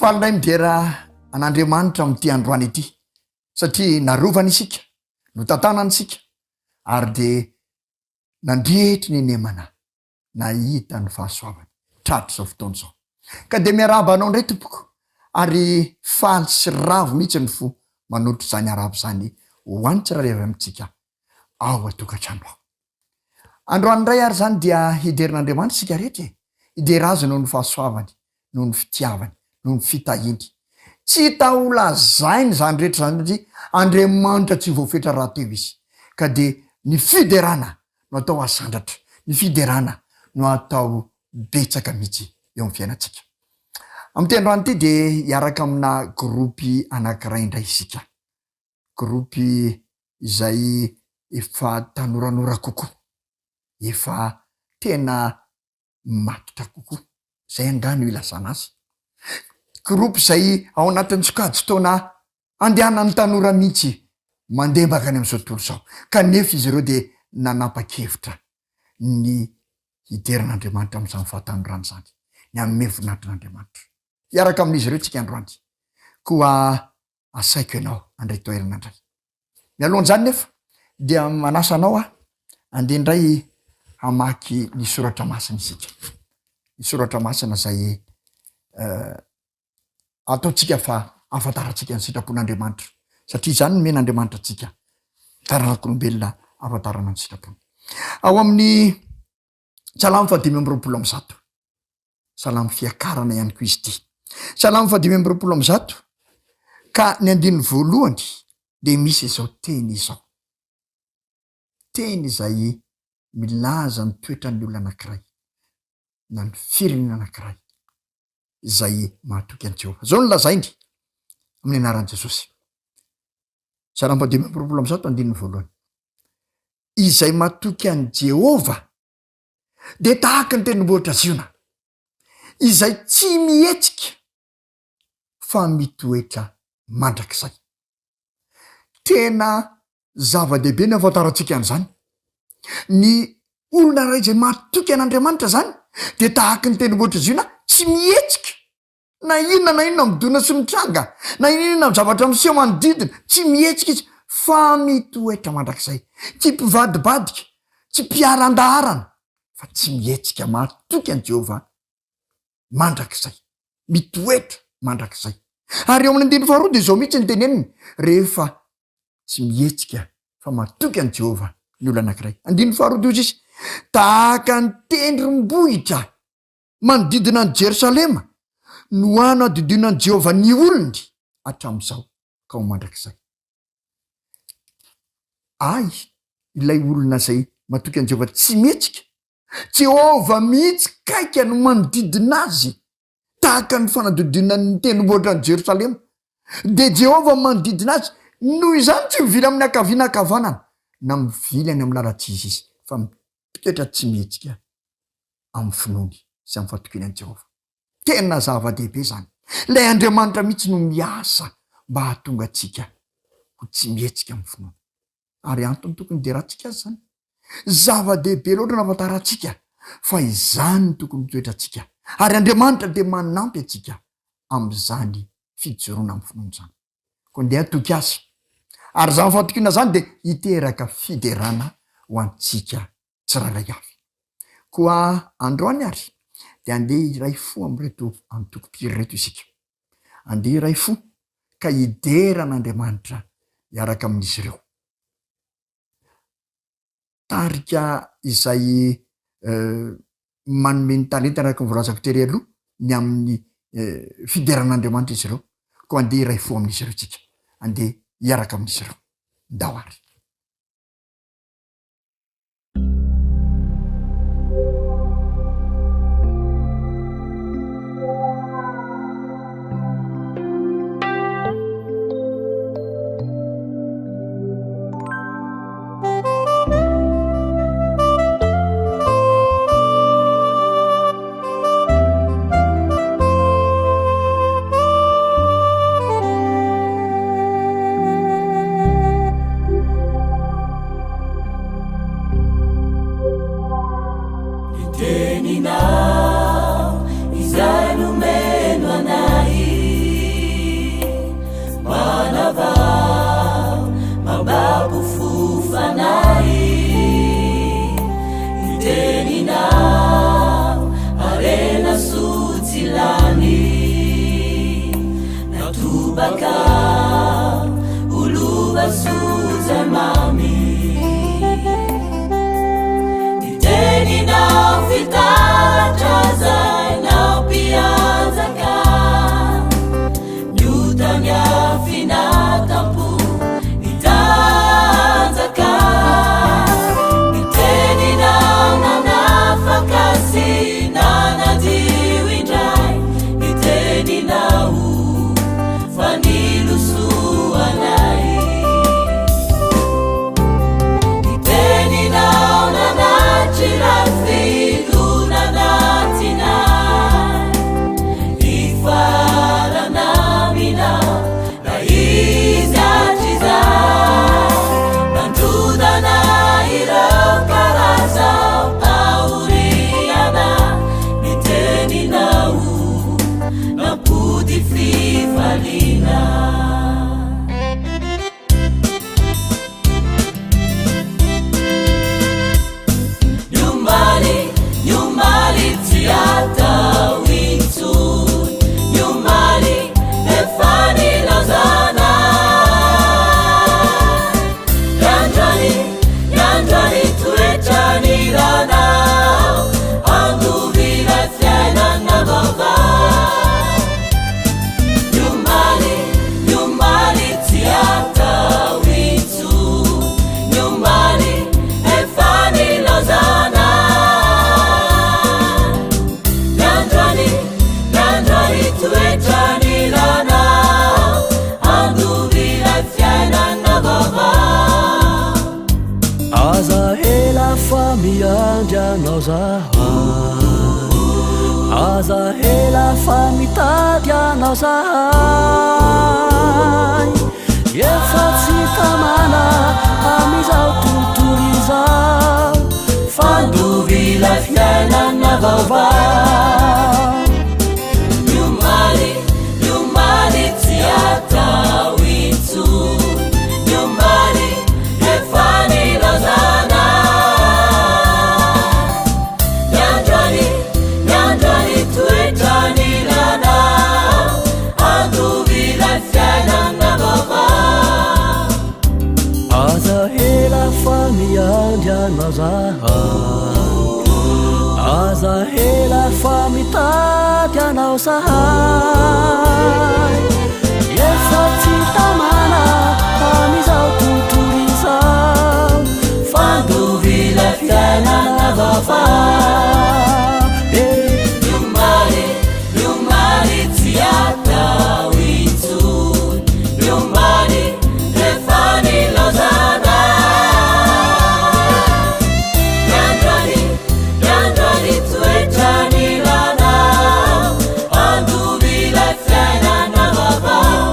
Falindray midera an'Andriamanitra amin'ity androany ity satria narovana isika, no tantanana isika ary de nandretry ny nemana nahita ny fahasoavany tratra zao fotoana zao. Ka de miaraba anao ndray tompoko ary faly sy ravo mihitsy ny fo manotro zany arabo zany hoany tsirairay avy amintsika ao atokantrano ao. Androany indray ary zany dia hiderin'Andriamanitra sika rehetra, hidera azy noho ny fahasoavany, noho ny fitiavany, noho ny fitahiny. Tsy hita ho lazainy zany rehetra zany satria Andriamanitra tsy voafetra raha teo izy. Ka de ny fiderana no atao asandratra, ny fiderana no atao betsaka mihitsy eo amin'ny fiainantsika. Amin'ity androany ity de hiaraka amina gropy anankiray indray isika. Gropy izay efa tanoranora kokoa, efa tena matotra kokoa, zay angano ilazana azy. Gropy izay ao anatin'ny sokajy-taona andehanan'ny tanora mihitsy mandembaka any amin'izao tontolo izao. Kanefa izy ireo de nanapa-kevitra ny hiderin'Andriamanitra amin'izany fahatanorana zany, ny hanome voninahitrin'Andriamanitra. Hiaraka amin'izy ireo tsika androany, koa asaiko ianao andray toerana indray. Mialohan'izany nefa dia manasa anao andeha indray hamaky ny soratra masina isika. Ny soratra masina izay ataontsika fa afantarantsika ny sitrapon'Andriamanitra satria izany no men'Andriamanitra antsika, taranak'olombelona afantarana ny sitrapony. Ao amin'ny Salamo 5:1, salamo fiakarana ihany koa izy ity. Salamo 5:1, ka ny andininy voalohany de misy izao teny izao. Teny izay milaza ny toetran'ny olona anankiray na ny firenena anankiray izay mahatoky an'i Jehovah. Zao no lazainy amin'ny anaran'i Jesosy. izay matoky an' Jehova de tahaka ny tendrombohitra ziona izay tsy mihetsika fa mitoetra mandrakizay. Tena zava-dehibe ny afantarantsika an'izany. Ny olona ray izay matoky an'Andriamanitra zany de tahaka ny tendrombohitra ziona tsy mihetsika na inona midona sy mitranga, na inona zavatra miseho manodidina, tsy mihetsika izy fa mitoetra mandrakizay. Tsy mpivadibadika, tsy mpiaran-daharana, fa tsy mihetsika. Matoky an' Jehova mandrakizay, mitoetra mandrakizay. Ary eo amin'ny andiny faharoa de zao mihitsy ny teneniny: rehefa tsy mihetsika fa matoky an' Jehova ny olo anankiray. Andiny faharoa de ozy izy: tahaka ny tendrombohitra manodidina ny Jerosalema no ano adidina an' Jehova ny olony hatramin'izao ka ho mandrakizay. Ay, ilay olona zay matoky an' Jehova tsy mihetsika, Jehova mihitsy kaika no manodidina azy tahaka ny fanadidina ny tendrombohitra ny Jerosalema. De Jehova manodidina azy, noho izany tsy mivily amin'ny akaviana akavanana na mivily any amin'ny lalatsizy izy, fa mitoetra tsy mihetsika amin'ny finoany sy amin'ny fahatokiany an' Jehova. Tena zava-dehibe zany. Ilay Andriamanitra mihitsy no miasa mba hahatonga atsika ho tsy mihetsika amin'ny finoany. Ary antony tokony de rahantsika azy zany. Zava-dehibe loatra nafantarantsika fa izany no tokony mitoetra atsika. Ary Andriamanitra de manampy atsika am'izany fijoroana amin'ny finoany zany. Ko ndeha atoky azy. Ary zany fahatokiana zany de hiteraka fiderana ho antsika tsirairay avy. Koa androany ary de andeha iray fo am'reto antoko-piry reto isika. Andeha iray fo ka hideran'Andriamanitra hiaraka amin'izy ireo. Tarika izay manome ny talenta araka ny voalazako tery aloha ny amin'ny fideran'Andriamanitra izy ireo. Ko andeha iray fo amin'izy ireo tsika. Andeha hiaraka amin'izy ireo. Ndao ary. zahay aza hela fa mitady anao zahay efa tsy tamana amizao tontolo izao fandovila fiainana vaovao nyumbani tsy atao intsony nyumbani efa nilazana nyandrany toetranilana andovila fiainana vaovao aza hela fa miandriana zahay aza hela fa mitady anao zahay efa tsy tamana amizao tontolo izao fandovila fiainana vaovao nyumbani tsy atao intsony nyumbani efa nilazana nyandrany toetranilana andovila fiainana vaovao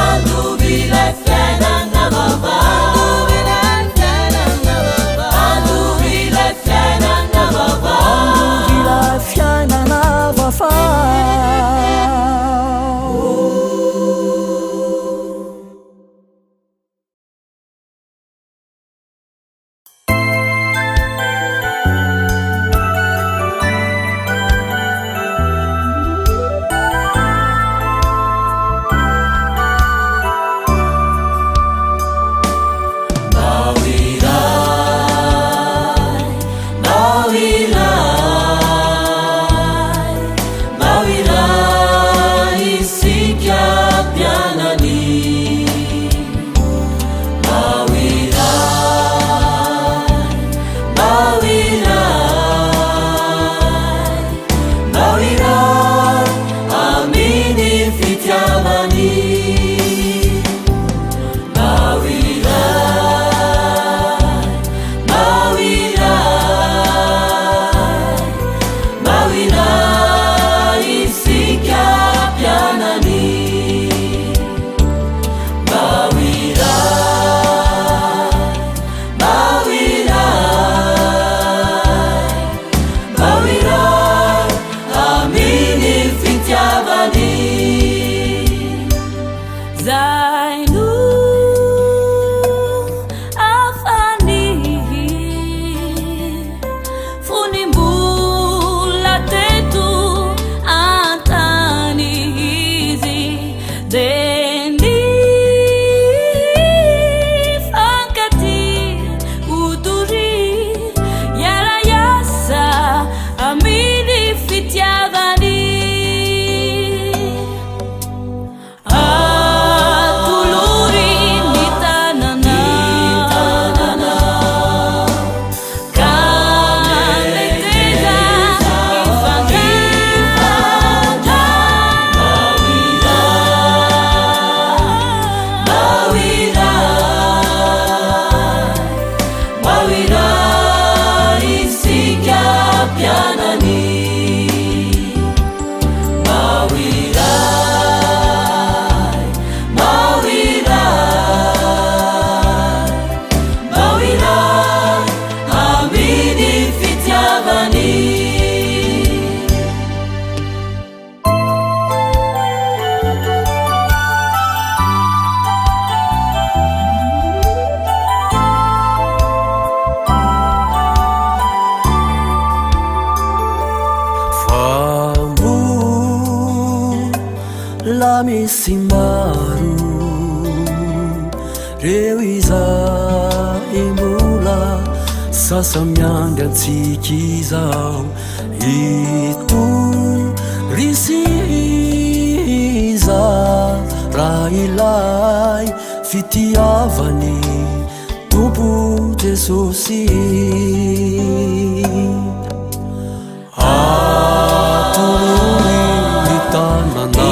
andovila fiainana vaovao andovila fiainana vaovao andovila fiainana Mawirai isika pianani mawirai amini fitiavani mawirai isika pianani mawirai amini fitiavani zainu afanihi funimbulla tetu antanihizi dendi fankati uduri yarayasa amini fitiavani atuluri nitanana kameteza ifangata mawirai isika pianani mawirai amini fitiavani fambo la misy maro reo izay mbola sasa miangy antsika izao ito risy iza raha ilay fitiavany tompo Jesosy atolony ny tanana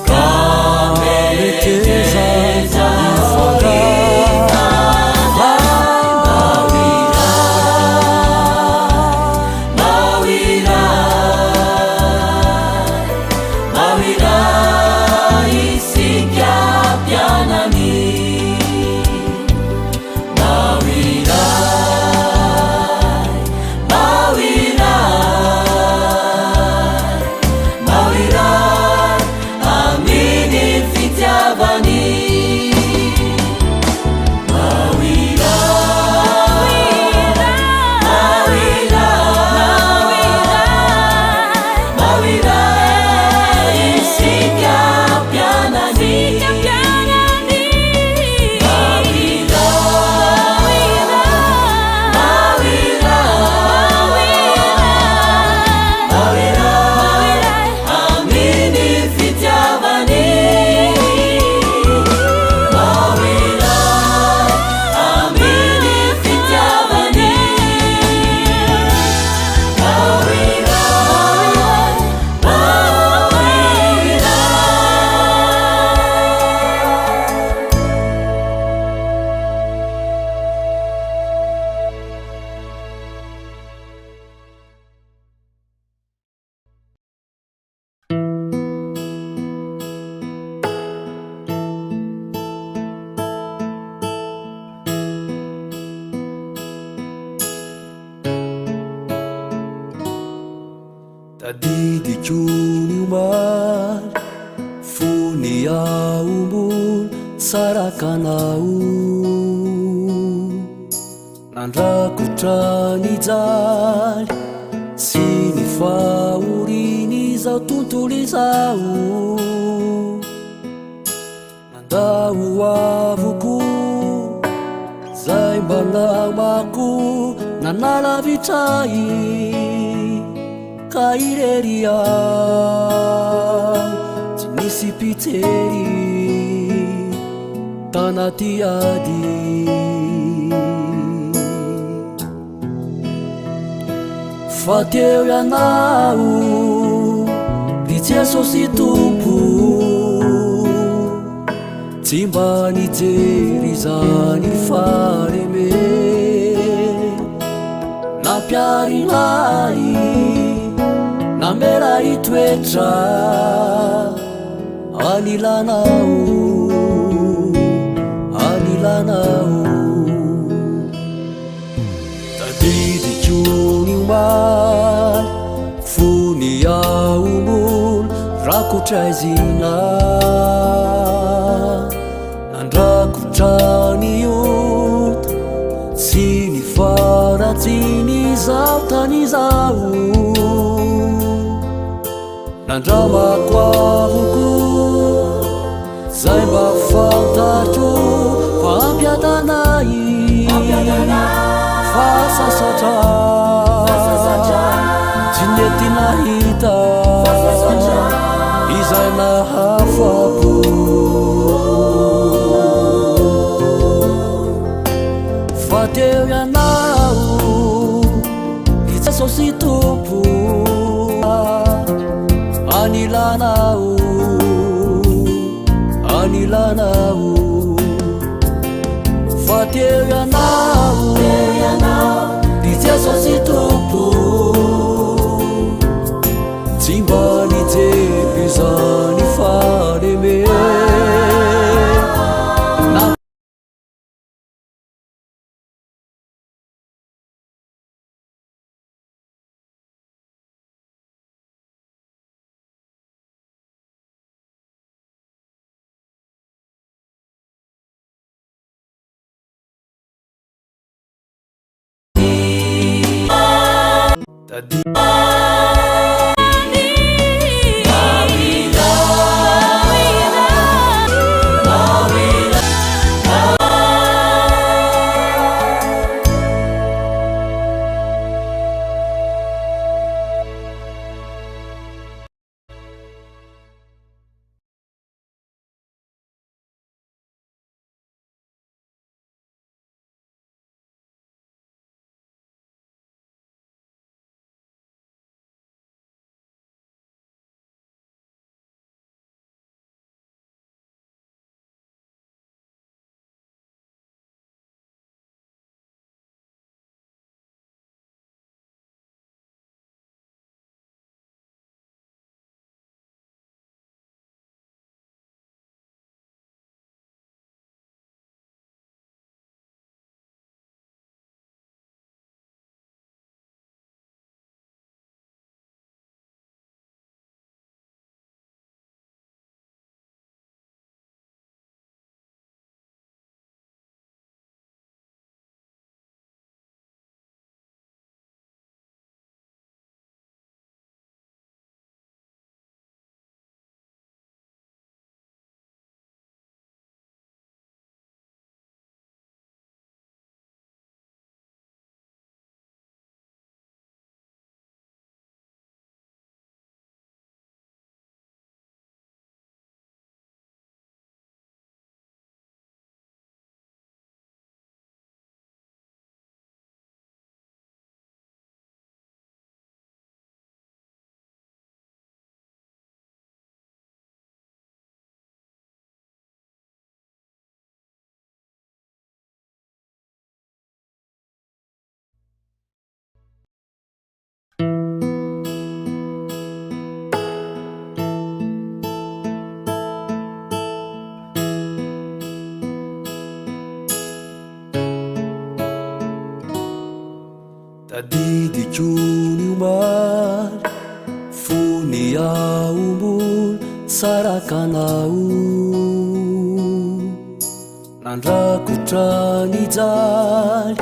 ka meteza ifangata tadidiko ny omaly fony aombony sarakanao nandrakotra ny jaly sy ny fahoriny zao tontolo izao nandao avoko zay mba namako nanalavitray ka irery aho tsy nisy pitery tanaty ady fa teo ianao ry Jesosy tompo tsy mba nijery zany fareme nampiarinay namera itoetra anilanao tadidiko ny omaly fony aombony rakotra izina nandrakotra ny ota sy ny faratsiny zao tany zao nandramako avoko zay mba fantatro fa ampiadanay fa sasatra tsy nety nahita izay nahafapo fa teo ianao ry Jesosy tompo anilanao fa teo ianao ry Jesosy tompo tsy mba nijery zany fareme aombolo sarakanao nandrakotra ny jaly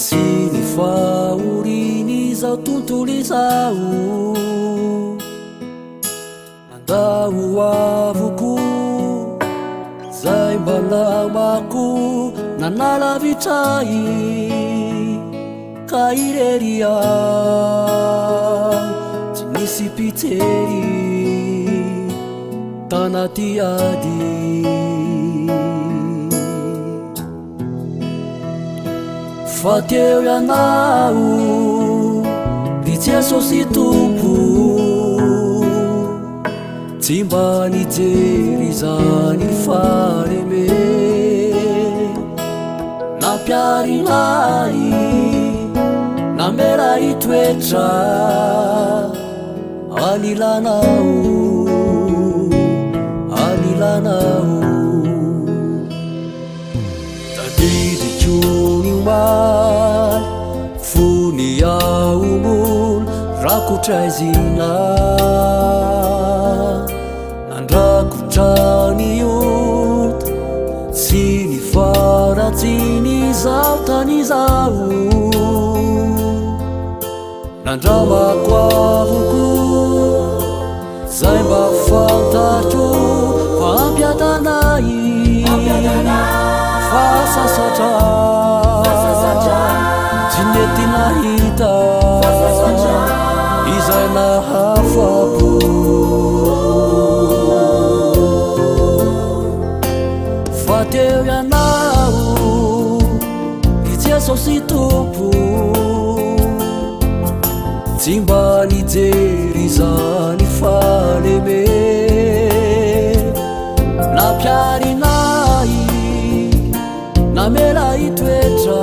sy ny fahoriny zao tontolo izao nandao avoko zay mba namako nanalavitray ka ireria tsy nisy pitery tanaty ady fa teo ianao ry Jesosy tompo tsy mba nijery zany fareme nampiarinay namera itoetra anilanao tadidiko ny maly fony aombolo rakotray zina nandrakotra ny ota sy ny faratsiny zao tany zao nandramako avoko zay mba fantatro fa ampiadanay fa sasatra tsy nety nahita izay nahafapo fa teo ianao ry Jesosy tompo tsy mba nijery zany faleme nampiarinay namela itoetra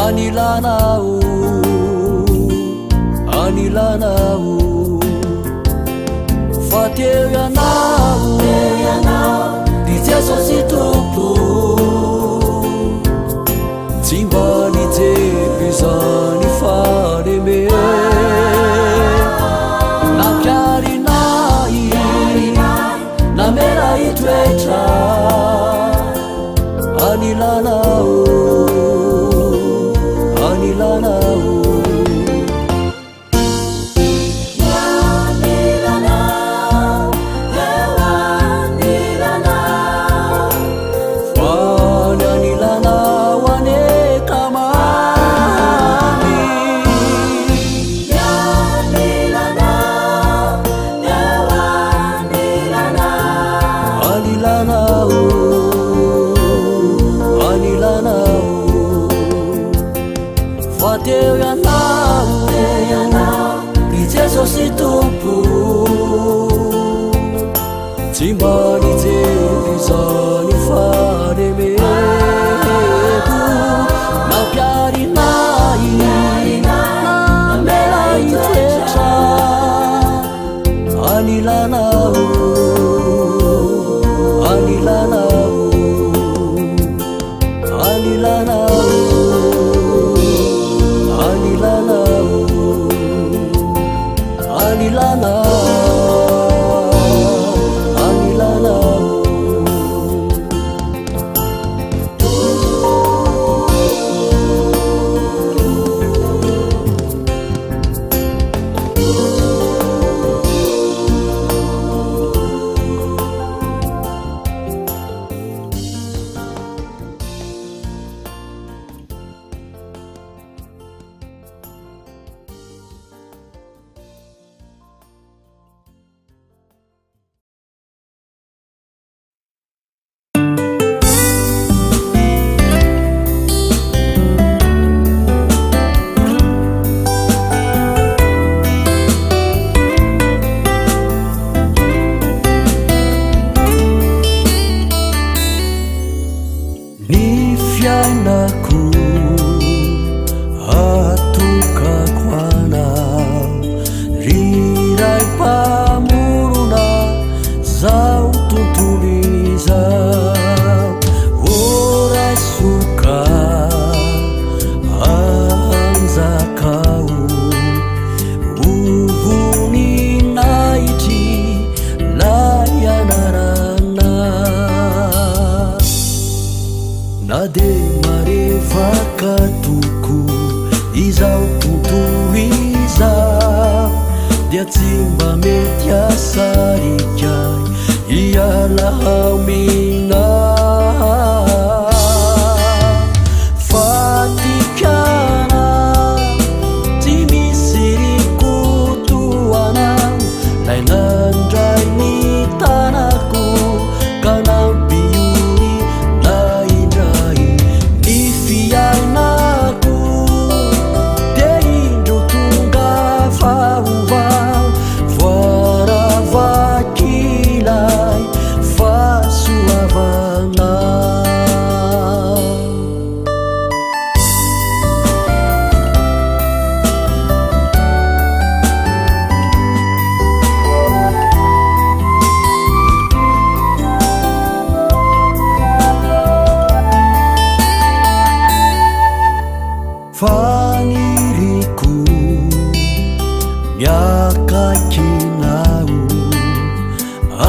anilanao fa teo ianao ry Jesosy tompo tsy mba nijery zany faleme nampiarinay namela itoetra anilanao fa teo ianao ry Jesosy tompo tsy mba nijery zany faremepo nampiarinay namela itoetra anilanao Uvuni vakatoko izao tontolo izao dia tsy mba mety asarikay iala hamina fatikana tsy misy rikotoana lay nandray ny tanako ka nampiony naindray ny fiainako dia indro tonga vaovao voaravakilay fahasoavana faniriko miakaikinao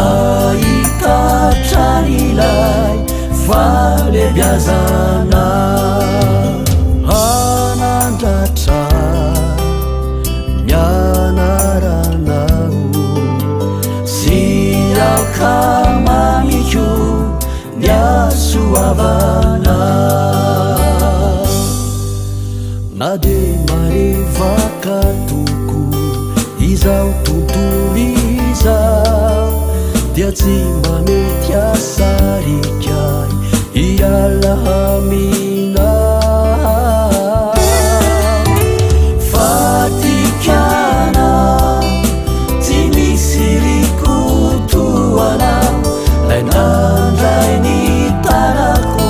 ahitratranilay falebiazana hanandratra mianaranao sy akamamiko niasoavana na de marevakatoko izao tontolo izao dia tsy mba mety asarikay iala hamina fatikana tsy misy rikotoana lay nandray ny tanako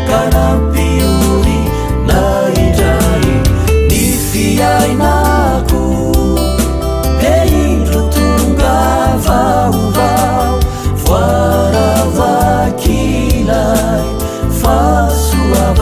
ka nampiony naindray ny fiainako dia indro tonga vaovao voaravakilay fahasoavana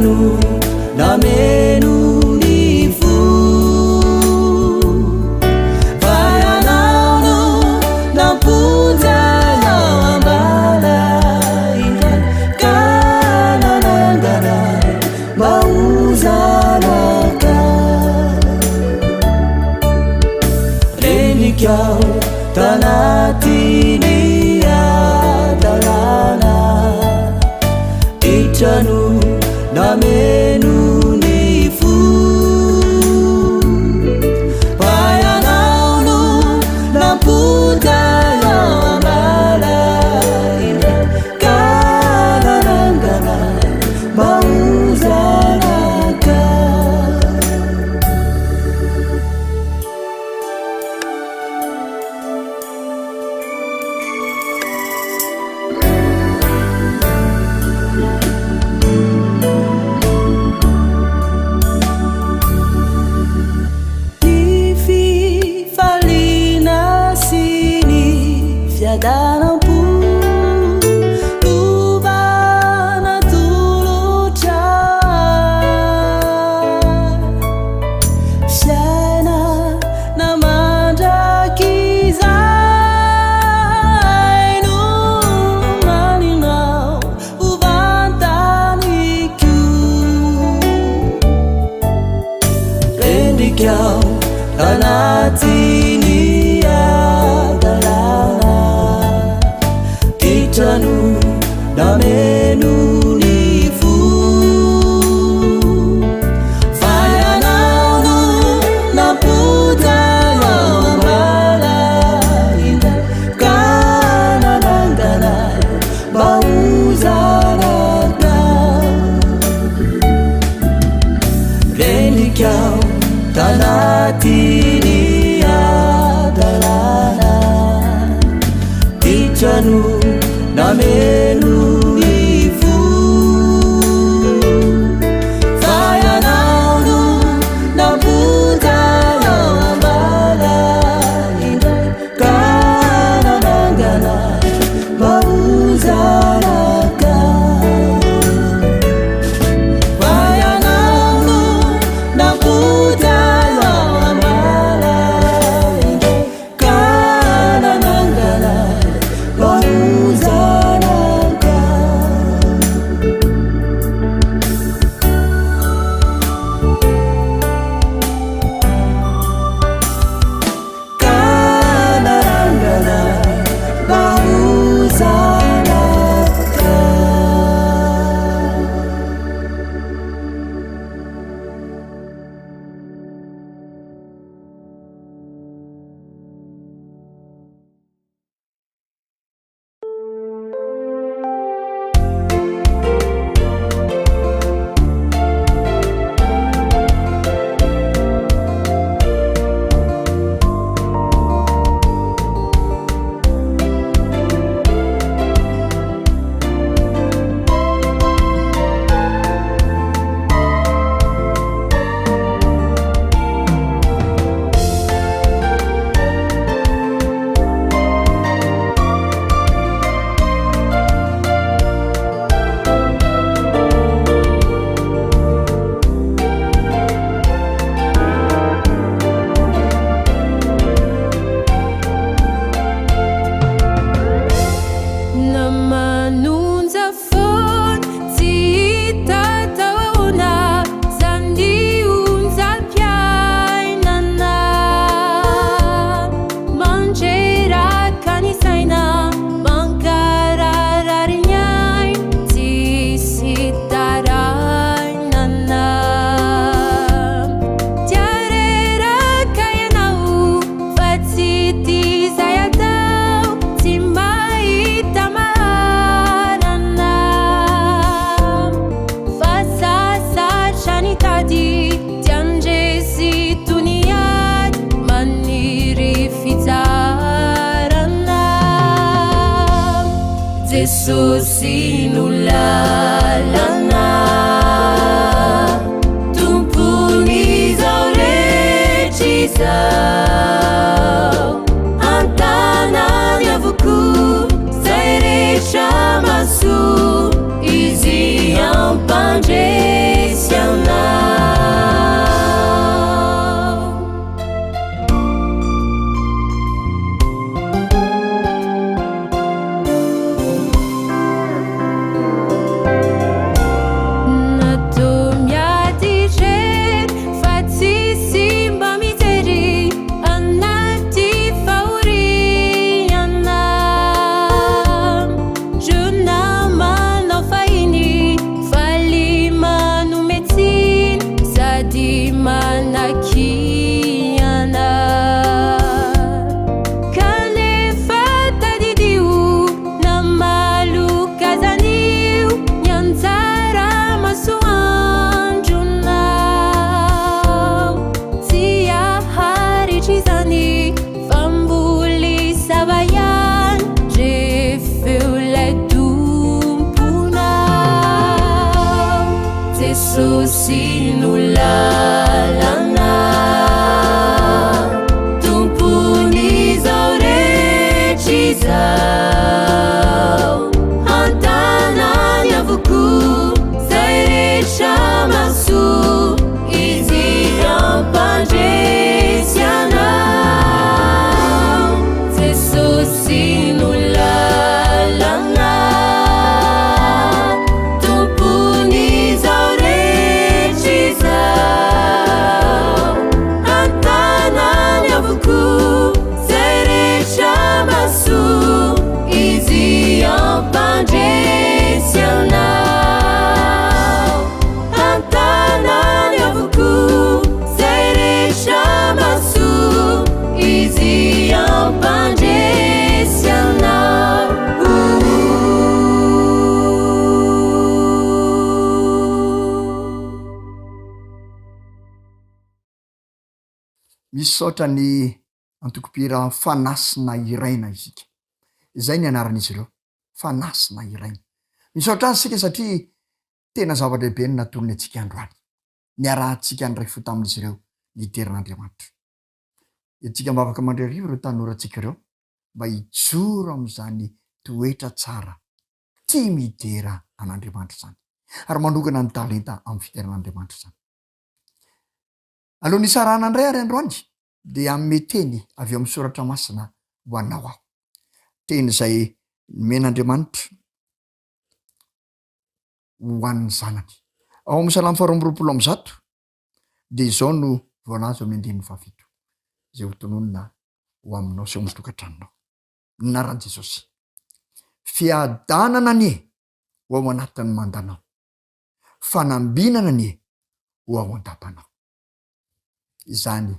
titranu namenu nifu vayanauno nampunja nawambala indra kananangana mauzanaka renikau tanatini adalana titranu namenu nifu vayanauno nampunja nawambala indra kananangana mauzanaka Dalampu lubana tulucha Shaina namanda kizainu maninau uvantaniku Rendikau tanatini titranu namenu nifu vayanauno nampunja nawambala indra kananangana mauzanaka renikau tanatini adalana titranu namenu nifu vayanauno nampunja nawambala indra kananangana mauzanaka vayanauno nampunja nawambala indra kananangana mauzanaka kananangana mauzanaka Jesus inulalana tumpuniza urechizao antana nyavuku zairecha masu izi ampanje Jesosy no lalana, tompony zao rehetra izao, antanany avoko zay rehetra masoa, izy ampandresy anao. Jesosy no lalana, tompony zao rehetra izao, antanany avoko zay rehetra masoa, izy ampandresy anao. Antanany avoko zay rehetra masoa, izy ampandresy anao. Misy saotra ny antokopira fanasina iraina isika. Izay ny anaran'izy ireo, fanasina iraina. Misaotra azy sika satria tena zava-dehibe ny natolony antsika androany. Niarahantsika andray fo tamin'izy ireo ny terin'Andriamanitra. Antsika mba afaka mandrerivo ireo tanorantsika ireo mba hijoro amin'izany toetra tsara tia midera an'Andriamanitra zany ary manokana ny talenta amin'ny fiteran'Andriamanitra zany. Alohan'ny sarana indray ary androany dia amin'ny teny avy amin'ny soratra masina ho anao aho. Teny izay men'Andriamanitra ho an'ny zanany. Ao amin'ny Salamo 121 dia izao no voalaza amin'ny 15 izay ho tononona ho aminao sy ao amin'ny tokantranonao. Ny anaran'i Jesosy. Fiadanana anie ho ao anatin'ny mandanao. Fanambinana anie ho ao an-tapanao. Izany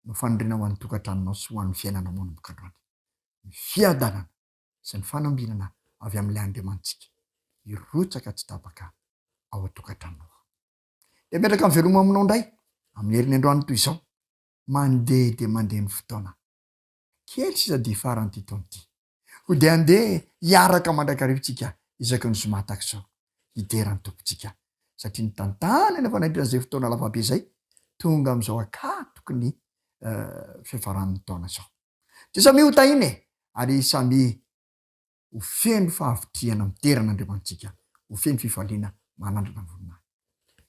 no fanondrena ho an'ny tokantranonao sy ho an'ny fiainana manomboka androany. Ny fiadanana sy ny fanambinana avy amin'ilay Andriamantsika hirotsaka tsy tapaka ao an-tokantranonao. Dia metraka amin'ny veloma aminao indray amin'ny herin'ny androany toy izao, mandeha dia mandeha ny fotoana kely sisa dia farany ty taona ity. Ho dia andeha hiaraka mandrakarivotsika isaky ny zoma tahaka izao hideran'ny tompontsika satria ny tantana ny fanaitran'izay fotoana lavabe izay tonga amin'izao akatoky ny fiafaran'ny taona izao. Dia samy ho tahiny ary samy ho feno fahavitriana miteran'Andriamantsika, ho feno fifaliana manandrana ny voninahitra.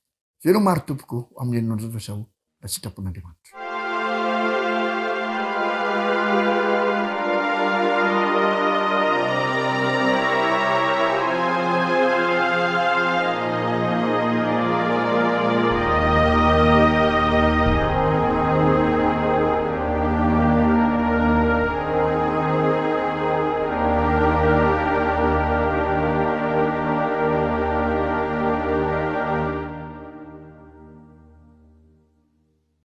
Velo maro tompoko amin'ny herinandro izao raha sitrapon'Andriamanitra.